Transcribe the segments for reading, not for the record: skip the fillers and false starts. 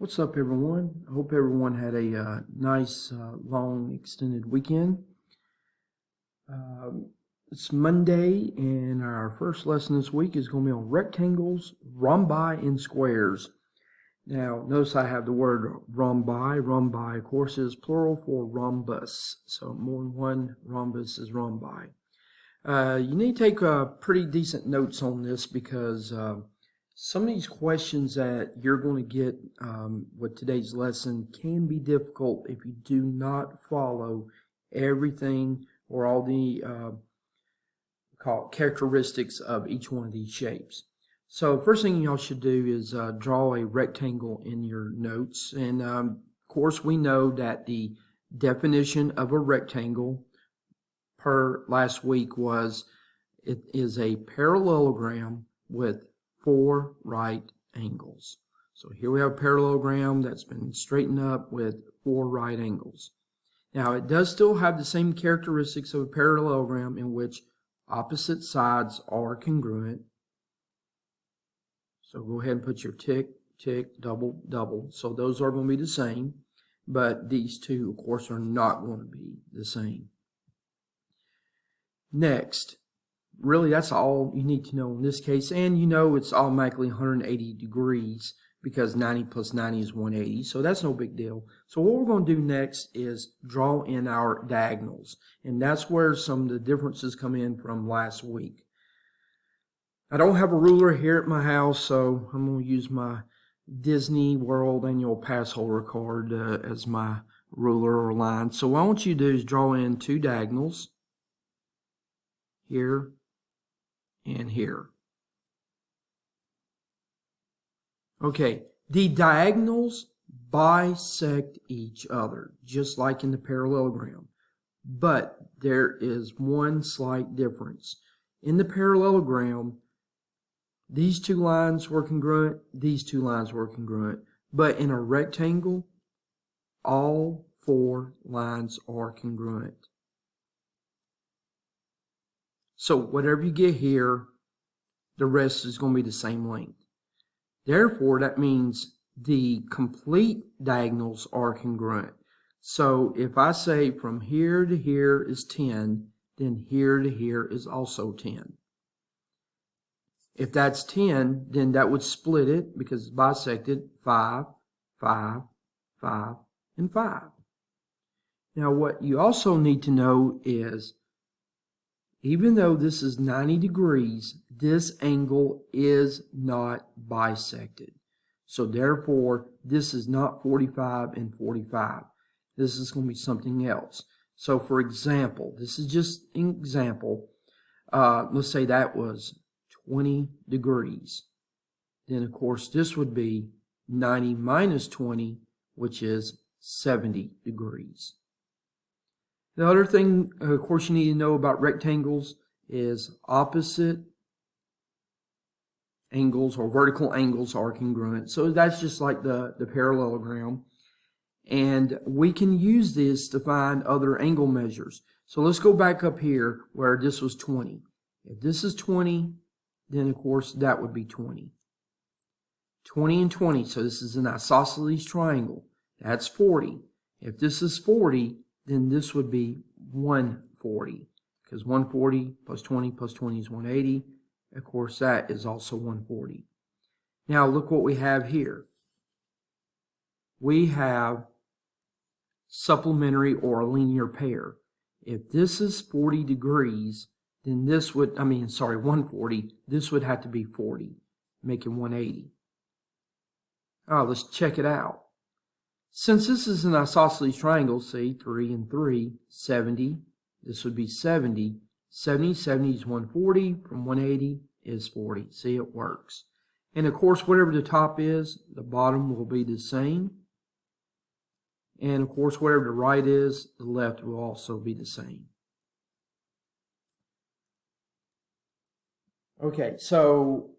What's up, everyone? I hope everyone had a nice, long, extended weekend. It's Monday, and our first lesson this week is going to be on rectangles, rhombi, and squares. Now, notice I have the word rhombi. Rhombi, of course, is plural for rhombus. So more than one rhombus is rhombi. You need to take pretty decent notes on this because some of these questions that you're going to get with today's lesson can be difficult if you do not follow everything or all the characteristics of each one of these shapes. So first thing y'all should do is draw a rectangle in your notes. And of course we know that the definition of a rectangle per last week was it is a parallelogram with 4 right angles. So here we have a parallelogram that's been straightened up with 4 right angles. Now it does still have the same characteristics of a parallelogram in which opposite sides are congruent. So go ahead and put your tick, tick, double, double. So those are going to be the same, but these two, of course, are not going to be the same. Next, really that's all you need to know in this case, and you know it's automatically 180 degrees because 90 plus 90 is 180, so that's no big deal. So what we're going to do next is draw in our diagonals, and that's where some of the differences come in from last week. I don't have a ruler here at my house, so I'm going to use my Disney World annual pass holder card as my ruler or line. So what I want you to do is draw in 2 diagonals here and here. Okay, the diagonals bisect each other, just like in the parallelogram. But there is one slight difference. In the parallelogram, these 2 lines were congruent, these 2 lines were congruent. But in a rectangle, all 4 lines are congruent. So whatever you get here, the rest is going to be the same length. Therefore, that means the complete diagonals are congruent. So if I say from here to here is 10, then here to here is also 10. If that's 10, then that would split it because it's bisected 5, 5, 5, and 5. Now what you also need to know is even though this is 90 degrees, this angle is not bisected. So therefore, this is not 45 and 45. This is going to be something else. So for example, this is just an example. Let's say that was 20 degrees. Then of course this would be 90 minus 20, which is 70 degrees. The other thing, of course, you need to know about rectangles is opposite angles or vertical angles are congruent. So that's just like the parallelogram. And we can use this to find other angle measures. So let's go back up here where this was 20. If this is 20, then of course that would be 20. 20 and 20, so this is an isosceles triangle. That's 40. If this is 40, then this would be 140 because 140 plus 20 is 180. Of course, that is also 140. Now look what we have here. We have supplementary or a linear pair. If this is 40 degrees, then this would, 140, this would have to be 40, making 180. Let's check it out. Since this is an isosceles triangle, see, 3 and 3, 70, this would be 70. 70 is 140, from 180 is 40. See, it works. And of course, whatever the top is, the bottom will be the same. And of course, whatever the right is, the left will also be the same. Okay, so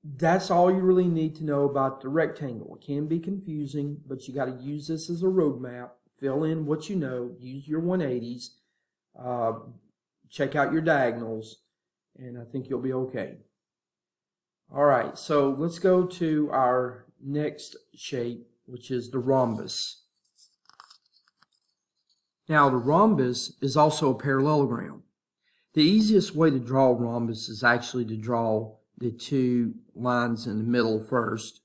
that's all you really need to know about the rectangle. It can be confusing, but you got to use this as a roadmap. Fill in what you know. Use your 180s. Check out your diagonals, and I think you'll be okay. All right, so let's go to our next shape, which is the rhombus. Now, the rhombus is also a parallelogram. The easiest way to draw a rhombus is actually to draw the two lines in the middle first,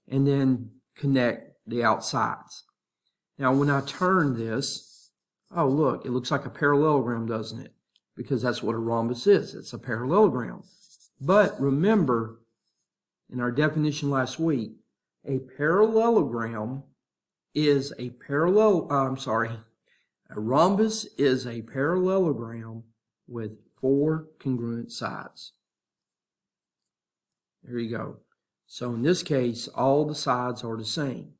and then connect the outsides. Now, when I turn this, oh look, it looks like a parallelogram, doesn't it? Because that's what a rhombus is. It's a parallelogram. But remember, in our definition last week, a parallelogram is a a rhombus is a parallelogram with 4 congruent sides. There you go. So in this case, all the sides are the same.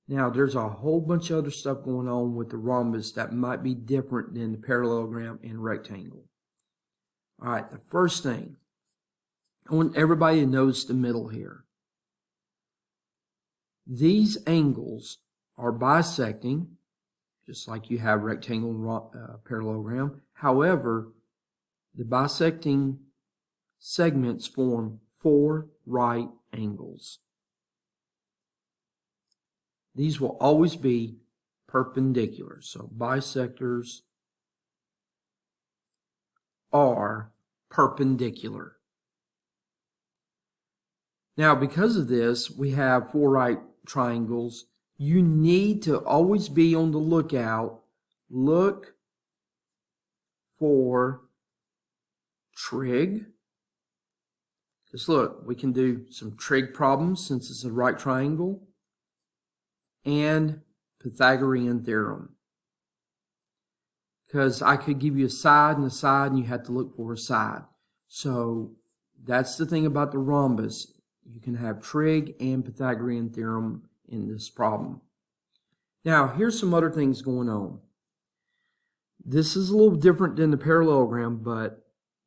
Now, there's a whole bunch of other stuff going on with the rhombus that might be different than the parallelogram and rectangle. All right, the first thing, I want everybody to notice the middle here. These angles are bisecting, just like you have rectangle and parallelogram. However, the bisecting segments form 4 right angles. These will always be perpendicular. So bisectors are perpendicular. Now, because of this, we have 4 right triangles. You need to always be on the lookout. Look for trig. Just look, we can do some trig problems since it's a right triangle, and Pythagorean theorem. Because I could give you a side and a side, and you have to look for a side. So that's the thing about the rhombus. You can have trig and Pythagorean theorem in this problem. Now, here's some other things going on. This is a little different than the parallelogram, but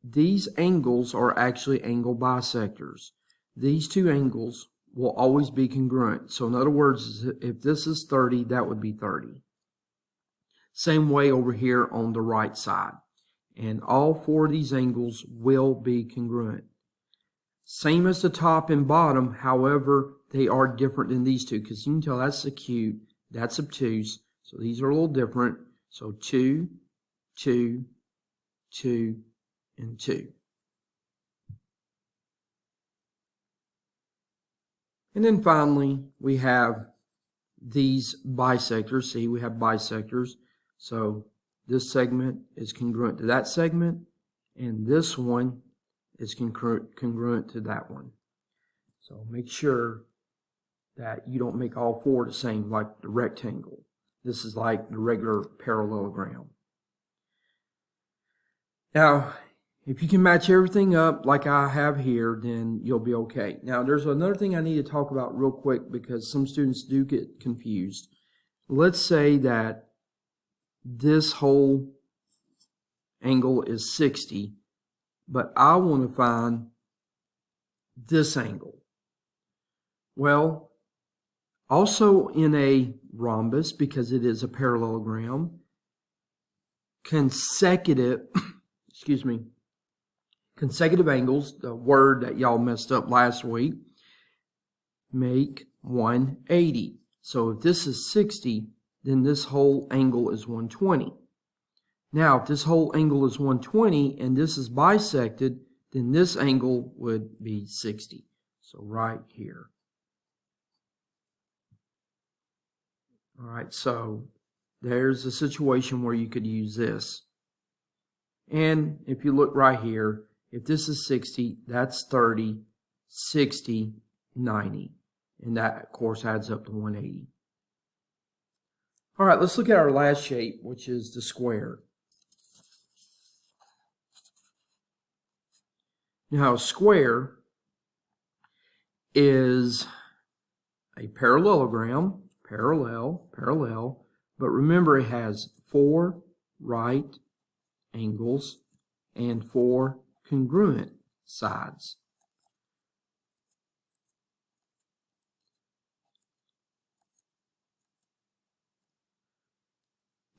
these angles are actually angle bisectors. These two angles will always be congruent. So in other words, if this is 30, that would be 30. Same way over here on the right side. And all 4 of these angles will be congruent. Same as the top and bottom, however, they are different than these two, because you can tell that's acute, that's obtuse, so these are a little different. So 2, 2, 2, and 2. And then finally, we have these bisectors. See, we have bisectors. So this segment is congruent to that segment, and this one is congruent to that one. So make sure that you don't make all 4 the same like the rectangle. This is like the regular parallelogram. Now, if you can match everything up like I have here, then you'll be okay. Now, there's another thing I need to talk about real quick because some students do get confused. Let's say that this whole angle is 60, but I want to find this angle. Well, also in a rhombus, because it is a parallelogram, consecutive angles, the word that y'all messed up last week, make 180. So if this is 60, then this whole angle is 120. Now, if this whole angle is 120 and this is bisected, then this angle would be 60. So right here. All right, so there's a situation where you could use this. And if you look right here, if this is 60, that's 30, 60, 90. And that, of course, adds up to 180. All right, let's look at our last shape, which is the square. Now, a square is a parallelogram, parallel, but remember it has 4 right angles and 4 congruent sides.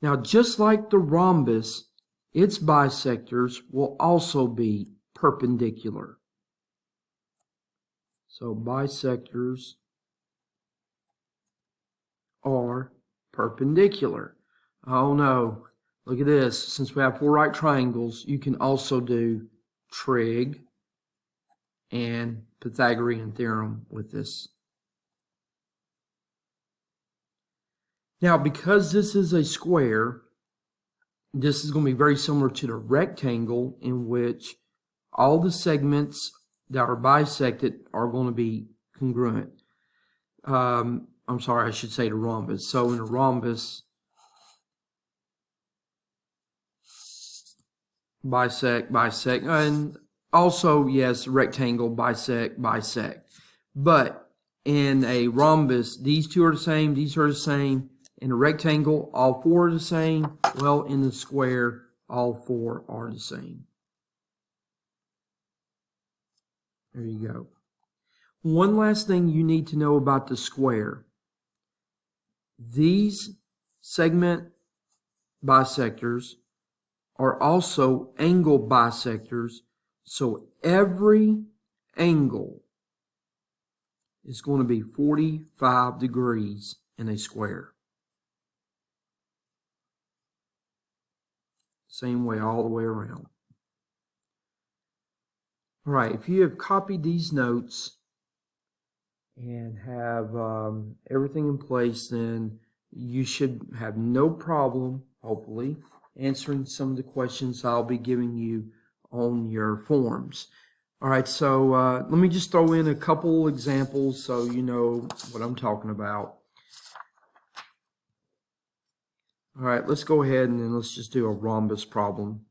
Now, just like the rhombus, its bisectors will also be perpendicular. So bisectors are perpendicular. Oh no, look at this. Since we have 4 right triangles, you can also do trig and Pythagorean theorem with this. Now, because this is a square, this is going to be very similar to the rectangle, in which all the segments that are bisected are going to be congruent. I'm sorry, I should say the rhombus. So in a rhombus, bisect, bisect, and also, yes, rectangle, bisect, bisect. But in a rhombus, these two are the same, these are the same. In a rectangle, all 4 are the same. Well, in the square, all 4 are the same. There you go. One last thing you need to know about the square. These segment bisectors are also angle bisectors, so every angle is going to be 45 degrees in a square. Same way all the way around. All right, if you have copied these notes and have everything in place, then you should have no problem, hopefully, answering some of the questions I'll be giving you on your forms. All right, so let me just throw in a couple examples so you know what I'm talking about. All right, let's go ahead and then let's just do a rhombus problem.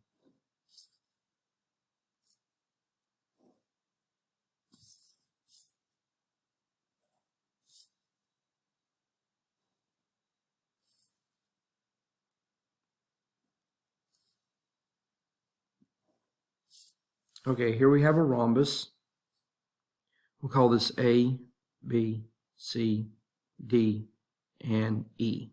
Okay, here we have a rhombus. We'll call this A, B, C, D, and E.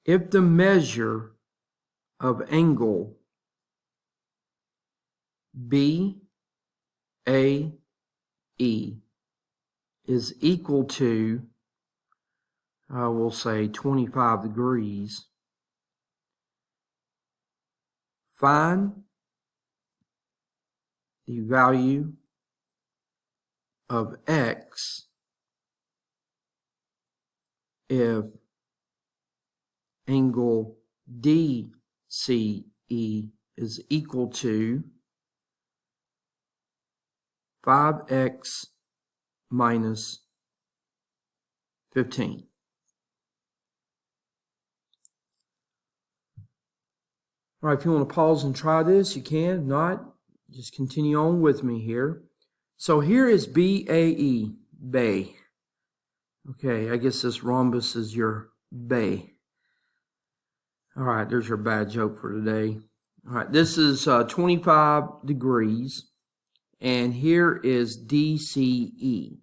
If the measure of angle BAE is equal to, we'll say 25 degrees, find the value of X if angle DCE is equal to 5x minus 15. All right, if you want to pause and try this, you can. If not, just continue on with me here. So here is BAE, bay. Okay, I guess this rhombus is your bay. All right, there's your bad joke for today. All right, this is 25 degrees, and here is DCE,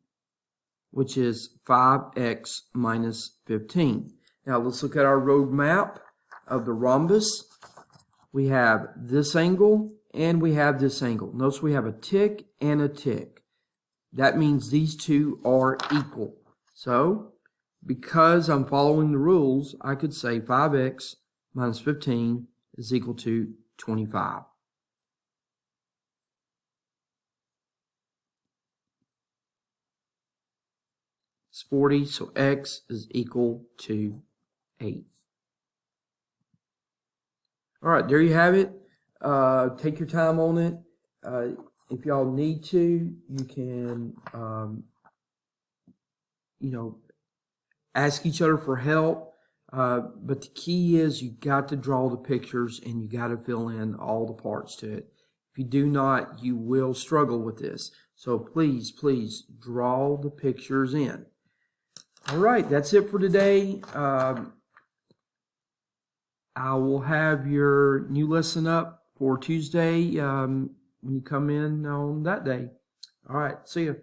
which is 5x minus 15. Now let's look at our road map of the rhombus. We have this angle and we have this angle. Notice we have a tick and a tick. That means these two are equal. So, because I'm following the rules, I could say 5x minus 15 is equal to 25. It's 40, so x is equal to 8. All right, there you have it. Take your time on it. If y'all need to, you can, ask each other for help. But the key is you got to draw the pictures and you got to fill in all the parts to it. If you do not, you will struggle with this. So please, please draw the pictures in. All right, that's it for today. I will have your new lesson up for Tuesday when you come in on that day. All right, see you.